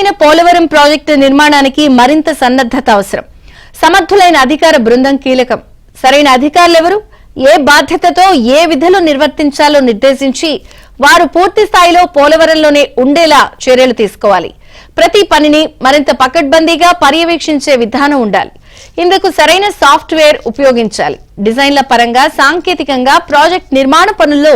పూర్తయిన పోలవరం ప్రాజెక్టు నిర్మాణానికి మరింత సన్నద్ధత అవసరం. సమర్థులైన అధికార బృందం కీలకం. సరైన అధికారులెవరు, ఏ బాధ్యతతో ఏ విధులు నిర్వర్తించాలో నిర్దేశించి వారు పూర్తి స్థాయిలో పోలవరంలోనే ఉండేలా చర్యలు తీసుకోవాలి. ప్రతి పనిని మరింత పకడ్బందీగా పర్యవేక్షించే విధానం ఉండాలి. ఇందుకు సరైన సాఫ్ట్వేర్ ఉపయోగించాలి. డిజైన్ల పరంగా, సాంకేతికంగా ప్రాజెక్ట్ నిర్మాణ పనుల్లో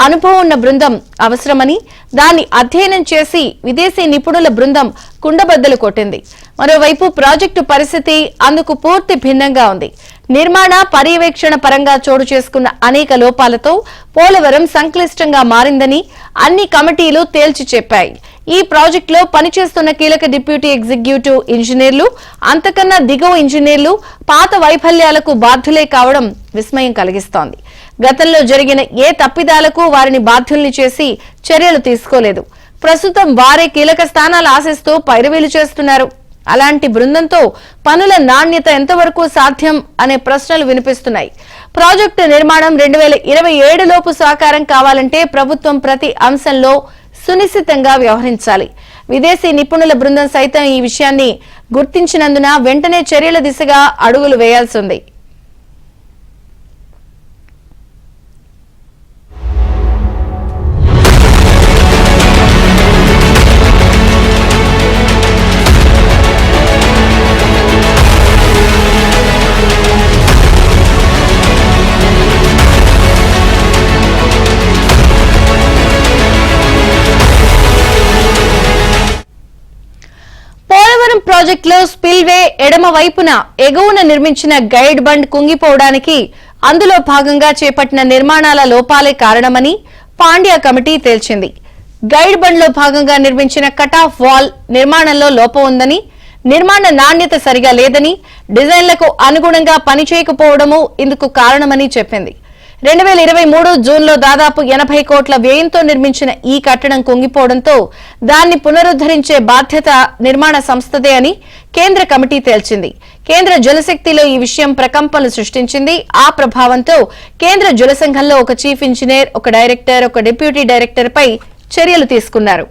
అనుభవం ఉన్న బృందం అవసరమని, దాన్ని అధ్యయనం చేసి విదేశీ నిపుణుల బృందం కుండబద్దలు కొట్టింది. మరోవైపు ప్రాజెక్టు పరిస్థితి అందుకు పూర్తి భిన్నంగా ఉంది. నిర్మాణ పర్యవేక్షణ పరంగా చోటు చేసుకున్న అనేక లోపాలతో పోలవరం సంక్లిష్టంగా మారిందని అన్ని కమిటీలు తేల్చి చెప్పాయి. ఈ ప్రాజెక్టులో పనిచేస్తున్న కీలక డిప్యూటీ ఎగ్జిక్యూటివ్ ఇంజనీర్లు, అంతకన్నా దిగువ ఇంజనీర్లు పాత వైఫల్యాలకు బాధ్యులే కావడం విస్మయం కలిగిస్తోంది. గతంలో జరిగిన ఏ తప్పిదాలకు వారిని బాధ్యుల్ని చేసి చర్యలు తీసుకోలేదు. ప్రస్తుతం వారే కీలక స్థానాలు ఆశిస్తూ పైరవీలు చేస్తున్నారు. అలాంటి బృందంతో పనుల నాణ్యత ఎంతవరకు సాధ్యం అనే ప్రశ్నలు వినిపిస్తున్నాయి. ప్రాజెక్టు నిర్మాణం 2027 లోపు సాకారం కావాలంటే ప్రభుత్వం ప్రతి అంశంలో సునిశ్చితంగా వ్యవహరించాలి. విదేశీ నిపుణుల బృందం సైతం ఈ విషయాన్ని గుర్తించినందున వెంటనే చర్యల దిశగా అడుగులు వేయాల్సి ఉంది. ప్రాజెక్టులో స్పిల్వే ఎడమ వైపున ఎగువన నిర్మించిన గైడ్ బండ్ కుంగిపోవడానికి అందులో భాగంగా చేపట్టిన నిర్మాణాల లోపాలే కారణమని పాండ్యా కమిటీ తేల్చింది. గైడ్ బండ్ లో భాగంగా నిర్మించిన కట్ ఆఫ్ వాల్ నిర్మాణంలో లోపం ఉందని, నిర్మాణ నాణ్యత సరిగా లేదని, డిజైన్లకు అనుగుణంగా పనిచేయకపోవడము ఇందుకు కారణమని చెప్పింది. 2023 జూన్లో దాదాపు 80 కోట్ల వ్యయంతో నిర్మించిన ఈ కట్టడం కుంగిపోవడంతో దాన్ని పునరుద్ధరించే బాధ్యత నిర్మాణ సంస్థదే అని కేంద్ర కమిటీ తేల్చింది. కేంద్ర జలశక్తిలో ఈ విషయం ప్రకంపనలు సృష్టించింది. ఆ ప్రభావంతో కేంద్ర జల సంఘంలో ఒక చీఫ్ ఇంజనీర్, ఒక డైరెక్టర్, ఒక డిప్యూటీ డైరెక్టర్ పై చర్యలు తీసుకున్నారు.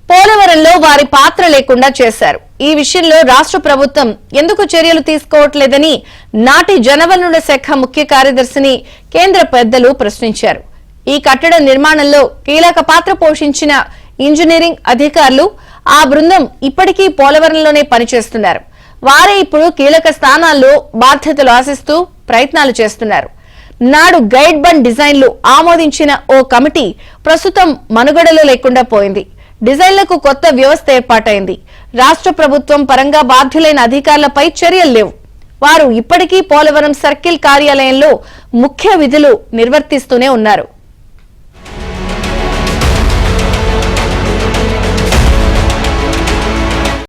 పోలవరంలో వారి పాత్ర లేకుండా చేశారు. ఈ విషయంలో రాష్ట్ర ప్రభుత్వం ఎందుకు చర్యలు తీసుకోవట్లేదని నాటి జలవనరుల శాఖ ముఖ్య కార్యదర్శిని కేంద్ర పెద్దలు ప్రశ్నించారు. ఈ కట్టడ నిర్మాణంలో కీలక పాత్ర పోషించిన ఇంజనీరింగ్ అధికారులు, ఆ బృందం ఇప్పటికీ పోలవరంలోనే పనిచేస్తున్నారు. వారే ఇప్పుడు కీలక స్థానాల్లో బాధ్యతలు ఆశిస్తూ ప్రయత్నాలు చేస్తున్నారు. నాడు గైడ్ బండ్ డిజైన్లు ఆమోదించిన ఓ కమిటీ ప్రస్తుతం మనుగడలో లేకుండా పోయింది. డిజైన్లకు కొత్త వ్యవస్థ ఏర్పాటైంది. రాష్ట్ర ప్రభుత్వం పరంగా బాధ్యులైన అధికారులపై చర్యలు లేవు. వారు ఇప్పటికీ పోలవరం సర్కిల్ కార్యాలయంలో ముఖ్య విధులు నిర్వర్తిస్తూనే ఉన్నారు.